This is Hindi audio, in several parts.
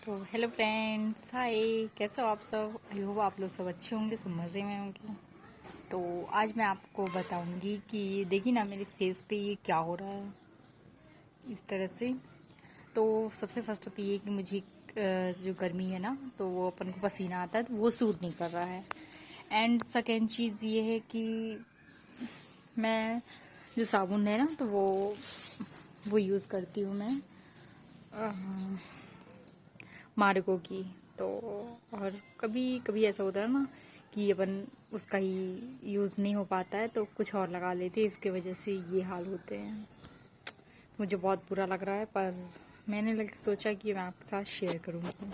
तो हेलो फ्रेंड्स, हाय। कैसे हो आप सब? आई होप आप लोग सब अच्छे होंगे, सब मज़े में होंगे। तो आज मैं आपको बताऊंगी कि देखिए ना मेरे फेस पे ये क्या हो रहा है इस तरह से। तो सबसे फर्स्ट तो ये कि मुझे जो गर्मी है ना, तो वो अपन को पसीना आता है तो वो सूट नहीं कर रहा है। एंड सेकेंड चीज़ ये है कि मैं जो साबुन है ना, तो वो यूज़ करती हूँ मैं मार्गो की। तो और कभी कभी ऐसा होता है ना कि अपन उसका ही यूज़ नहीं हो पाता है तो कुछ और लगा लेते हैं, इसके वजह से ये हाल होते हैं। मुझे बहुत बुरा लग रहा है, पर मैंने सोचा कि मैं आपके साथ शेयर करूँगी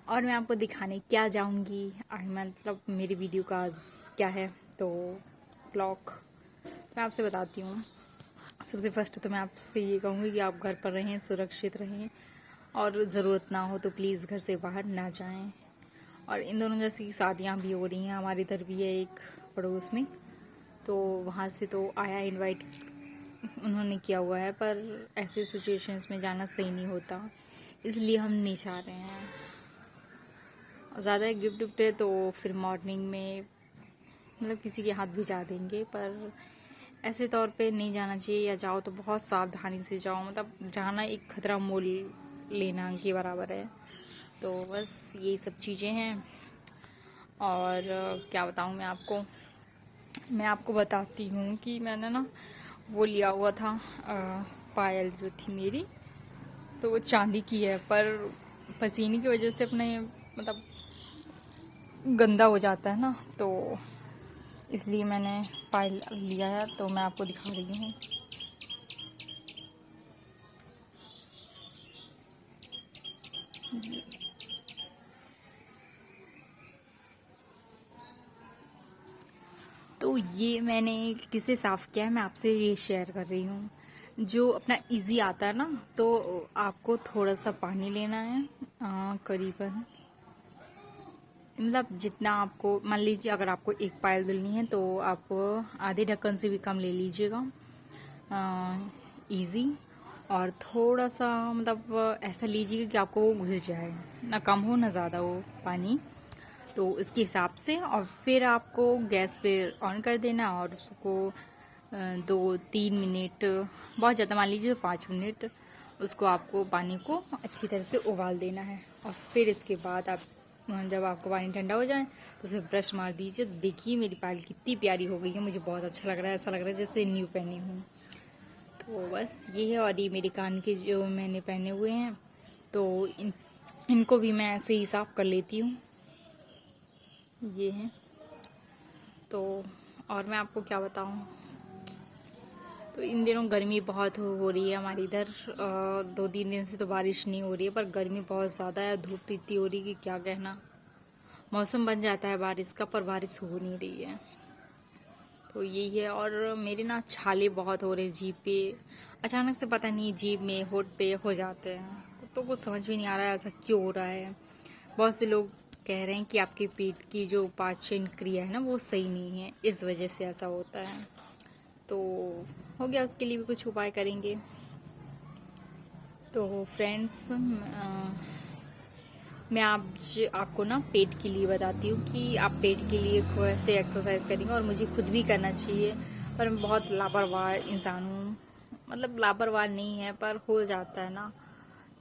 और मैं आपको दिखाने क्या जाऊँगी। मतलब मेरी वीडियो का आज क्या है, तो ब्लॉग मैं आपसे बताती हूँ। सबसे फर्स्ट तो मैं आपसे ये कहूँगी कि आप घर पर रहें, सुरक्षित रहें और ज़रूरत ना हो तो प्लीज़ घर से बाहर ना जाएं। और इन दोनों जैसी शादियाँ भी हो रही हैं, हमारे इधर भी है एक पड़ोस में, तो वहाँ से तो आया इनवाइट उन्होंने किया हुआ है, पर ऐसे सिचुएशंस में जाना सही नहीं होता, इसलिए हम नहीं चाह रहे हैं। ज़्यादा गिफ्ट विफ्ट है तो फिर मॉर्निंग में मतलब किसी के हाथ भिजा देंगे, पर ऐसे तौर पे नहीं जाना चाहिए, या जाओ तो बहुत सावधानी से जाओ। मतलब जाना एक खतरा मोल लेना के बराबर है। तो बस यही सब चीज़ें हैं। और क्या बताऊँ मैं आपको बताती हूँ कि मैंने ना वो लिया हुआ था पायल जो थी मेरी, तो वो चांदी की है, पर पसीने की वजह से अपने मतलब गंदा हो जाता है ना, तो इसलिए मैंने पायल लिया है, तो मैं आपको दिखा रही हूँ। तो ये मैंने किसे साफ़ किया है, मैं आपसे ये शेयर कर रही हूँ। जो अपना इजी आता है ना, तो आपको थोड़ा सा पानी लेना है, करीबन मतलब जितना आपको, मान लीजिए अगर आपको एक पायल धुलनी है तो आप आधे ढक्कन से भी कम ले लीजिएगा, इजी। और थोड़ा सा मतलब ऐसा लीजिएगा कि आपको वो घुल जाए, ना कम हो ना ज़्यादा हो पानी, तो इसके हिसाब से। और फिर आपको गैस पे ऑन कर देना और उसको 2-3 मिनट, बहुत ज़्यादा मान लीजिए 5 मिनट, उसको आपको पानी को अच्छी तरह से उबाल देना है। और फिर इसके बाद आप जब आपको पानी ठंडा हो जाए तो उसे ब्रश मार दीजिए। देखिए मेरी पायल कितनी प्यारी हो गई है, मुझे बहुत अच्छा लग रहा है, ऐसा लग रहा है जैसे न्यू पहनी हूँ। तो बस ये है। और ये मेरे कान के जो मैंने पहने हुए हैं, तो इनको भी मैं ऐसे ही साफ कर लेती हूँ। ये है। तो और मैं आपको क्या बताऊँ, तो इन दिनों गर्मी बहुत हो रही है हमारे इधर। 2-3 दिन से तो बारिश नहीं हो रही है, पर गर्मी बहुत ज़्यादा है, धूप इतनी हो रही है कि क्या कहना। मौसम बन जाता है बारिश का, पर बारिश हो नहीं रही है। तो यही है। और मेरे ना छाले बहुत हो रहे जीभ पे, अचानक से पता नहीं जीभ में होठ पे हो जाते हैं, तो कुछ समझ में नहीं आ रहा है ऐसा क्यों हो रहा है। बहुत से लोग कह रहे हैं कि आपके पेट की जो पाचन क्रिया है ना, वो सही नहीं है, इस वजह से ऐसा होता है। तो हो गया, उसके लिए भी कुछ उपाय करेंगे। तो फ्रेंड्स, मैं आपको ना पेट के लिए बताती हूँ कि आप पेट के लिए कैसे एक्सरसाइज करेंगे, और मुझे खुद भी करना चाहिए, पर मैं बहुत लापरवाह इंसान हूँ। मतलब लापरवाह नहीं है, पर हो जाता है ना।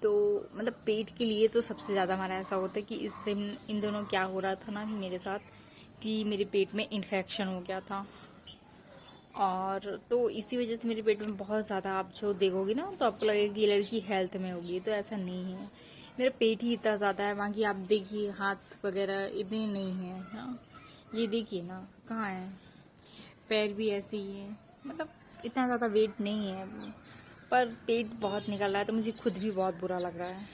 तो मतलब पेट के लिए तो सबसे ज़्यादा हमारा ऐसा होता है कि इस दिन इन दोनों क्या हो रहा था ना कि मेरे साथ, कि मेरे पेट में इन्फेक्शन हो गया था। और तो इसी वजह से मेरे पेट में बहुत ज़्यादा, आप जो देखोगे ना तो आपको लगेगा कि ये लड़की हेल्थ में होगी, तो ऐसा नहीं है। मेरा पेट ही इतना ज़्यादा है, बाकी आप देखिए हाथ वगैरह इतने नहीं है। हाँ, ये देखिए ना कहाँ है, पैर भी ऐसे ही है, मतलब इतना ज़्यादा वेट नहीं है, पर पेट बहुत निकल रहा है, तो मुझे खुद भी बहुत बुरा लग रहा है।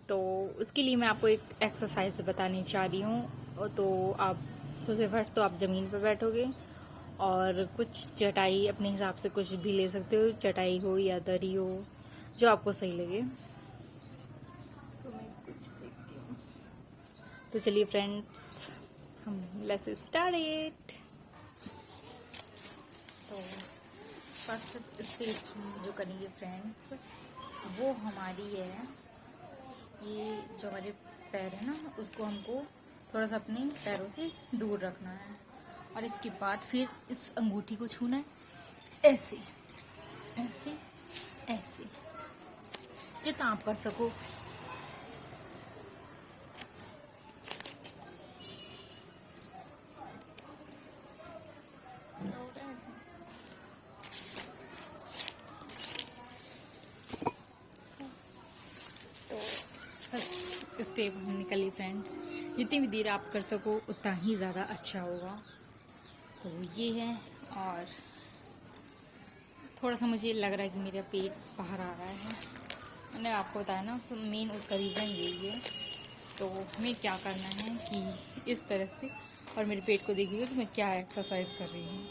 तो उसके लिए मैं आपको एक एक्सरसाइज बतानी चाह रही हूँ। तो आप सबसे फर्स्ट तो आप ज़मीन पर बैठोगे, और कुछ चटाई अपने हिसाब से कुछ भी ले सकते हो, चटाई हो या दरी हो, जो आपको सही लगे। तो मैं कुछ देखती हूँ। तो चलिए फ्रेंड्स, हम लेट्स स्टार्ट इट। तो फर्स्ट स्टेप हम जो करेंगे फ्रेंड्स, वो हमारी है ये जो हमारे पैर है ना, उसको हमको थोड़ा सा अपने पैरों से दूर रखना है। और इसके बाद फिर इस अंगूठी को छूना है, ऐसे ऐसे ऐसे, जितना आप कर सको। तो फर्स्ट स्टेप हम निकल ली फ्रेंड्स। जितनी भी देर आप कर सको उतना ही ज़्यादा अच्छा होगा। तो ये है, और थोड़ा सा मुझे लग रहा है कि मेरा पेट बाहर आ रहा है। मैंने आपको बताया ना, मेन उसका रीज़न यही है। तो हमें क्या करना है कि इस तरह से, और मेरे पेट को देखिए कि मैं क्या एक्सरसाइज कर रही हूँ।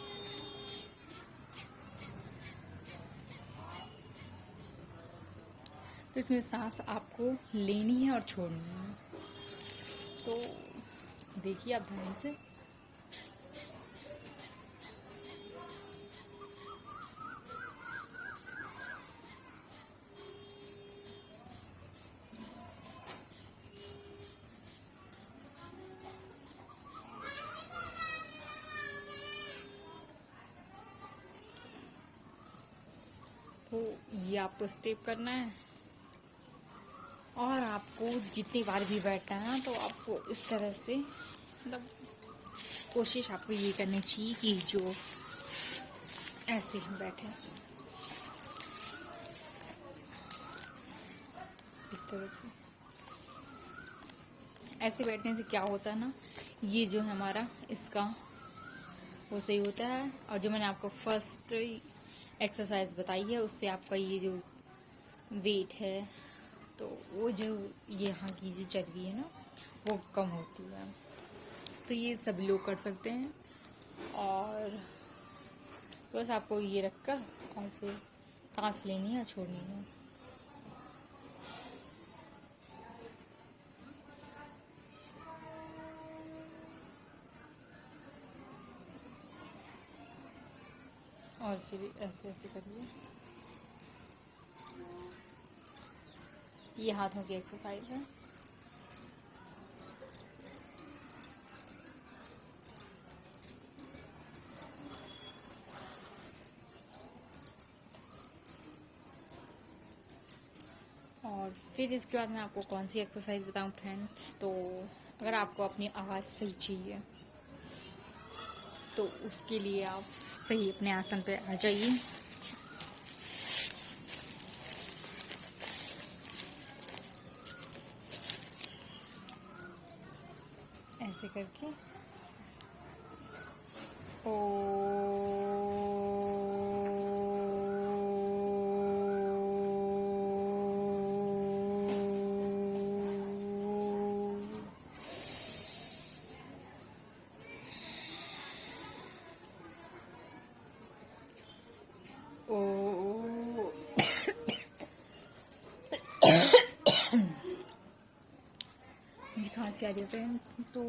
तो इसमें सांस आपको लेनी है और छोड़नी है। तो देखिए आप ध्यान से। तो ये आपको स्टेप करना है, और आपको जितनी बार भी बैठना है ना, तो आपको इस तरह से, मतलब कोशिश आपको ये करनी चाहिए कि जो ऐसे हम बैठे इस तरह से। ऐसे बैठने से क्या होता है ना, ये जो है हमारा, इसका वो सही होता है। और जो मैंने आपको फर्स्ट एक्सरसाइज बताई है, उससे आपका ये जो वेट है, तो वो जो यहाँ की जो चर्बी है ना, वो कम होती है। तो ये सभी लोग कर सकते हैं। और बस आपको ये रखकर और फिर सांस लेनी है और छोड़नी है। और फिर ऐसे ऐसे करिए। ये हाथों की एक्सरसाइज है। और फिर इसके बाद मैं आपको कौन सी एक्सरसाइज बताऊं फ्रेंड्स। तो अगर आपको अपनी आवाज़ सही चाहिए, तो उसके लिए आप सही अपने आसन पे आ जाइए। ऐसे करके ओ ओ मुझे खांसी आ रही है फ्रेंड्स। तो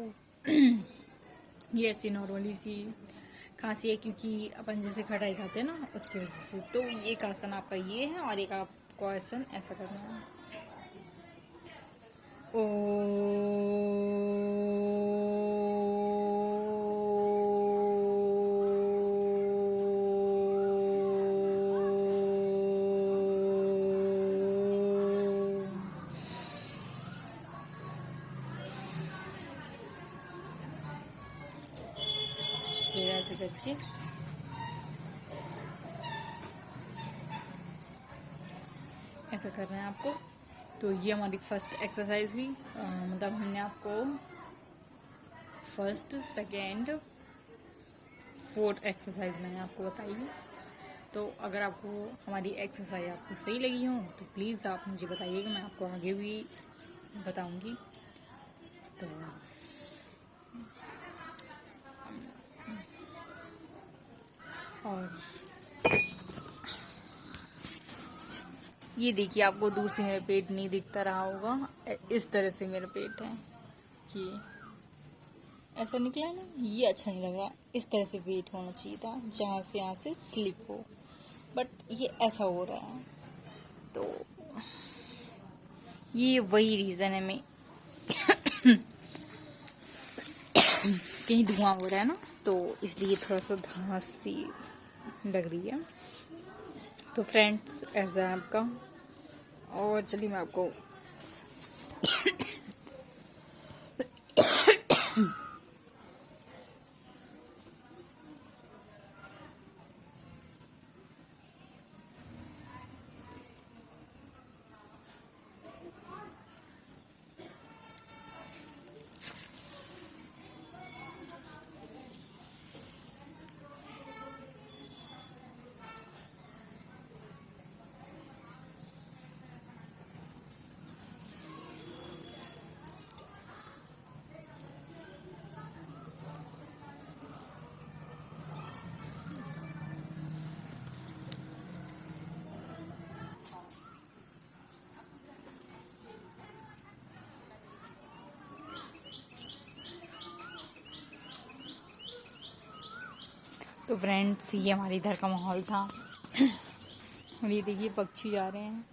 ये ऐसी नॉर्मली सी खांसी है, क्योंकि अपन जैसे खटाई खाते हैं ना, उसकी वजह से। तो एक आसन आपका ये है, और एक आपको आसन ऐसा करना है। ओ फिर ऐसे करके ऐसा करना है आपको। तो ये हमारी फर्स्ट एक्सरसाइज हुई। मतलब हमने आपको फर्स्ट, सेकेंड, फोर्थ एक्सरसाइज मैंने आपको बताई है। तो अगर आपको हमारी एक्सरसाइज आपको सही लगी हो, तो प्लीज़ आप मुझे बताइएगा, मैं आपको आगे भी बताऊंगी। तो और ये देखिए, आपको दूर से मेरा पेट नहीं दिखता रहा होगा, इस तरह से मेरा पेट है। ये ऐसा निकला है ना, ये अच्छा नहीं लग रहा। इस तरह से पेट होना चाहिए था, जहाँ से यहाँ से स्लिप हो, बट ये ऐसा हो रहा है। तो ये वही रीज़न है। मैं कहीं धुआं हो रहा है ना, तो इसलिए थोड़ा सा धांस सी लग रही है। तो फ्रेंड्स, ऐसा है आपका। और चलिए मैं आपको तो फ्रेंड्स, ये हमारे इधर का माहौल था। और ये देखिए पक्षी जा रहे हैं।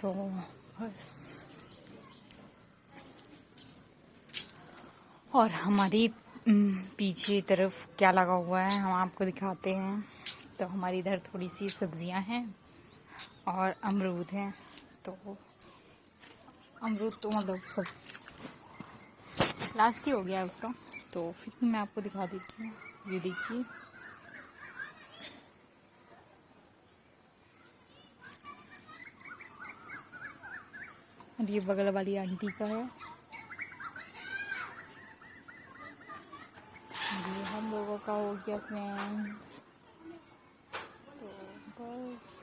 तो बस, और हमारी पीछे तरफ क्या लगा हुआ है हम आपको दिखाते हैं। तो हमारी इधर थोड़ी सी सब्जियां हैं और अमरूद हैं। तो अमरूद तो मतलब सब लास्ट ही हो गया उसका, तो फिर मैं आपको दिखा देती हूँ। ये देखिए, और ये बगल वाली आंटी का है। ये हम लोगों का हो गया फ्रेंड्स। तो बस,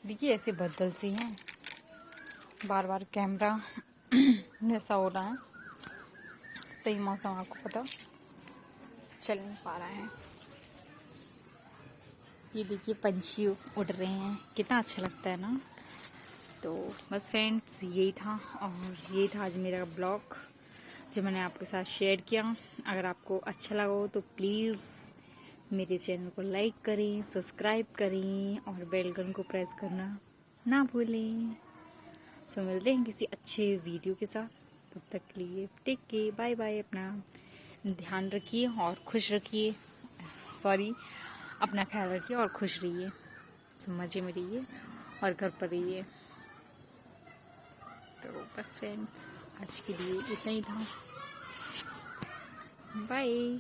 देखिए ऐसे बदल से हैं, बार बार कैमरा ऐसा हो रहा है। सही मौसम आपको पता चल नहीं पा रहा है। ये देखिए पंछी उड़ रहे हैं, कितना अच्छा लगता है ना। तो बस फ्रेंड्स, यही था, और ये था आज मेरा ब्लॉग जो मैंने आपके साथ शेयर किया। अगर आपको अच्छा लगा हो तो प्लीज़ मेरे चैनल को लाइक करें, सब्सक्राइब करें और बेल आइकन को प्रेस करना ना भूलें। सो मिलते हैं किसी अच्छे वीडियो के साथ। तब तक के लिए टेक केयर, बाय बाय। अपना ध्यान रखिए और खुश रखिए, सॉरी, अपना ख्याल रखिए और खुश रहिए। सो मज़े में रहिए और घर पर रहिए। तो बस फ्रेंड्स, आज के लिए इतना ही था। बाय।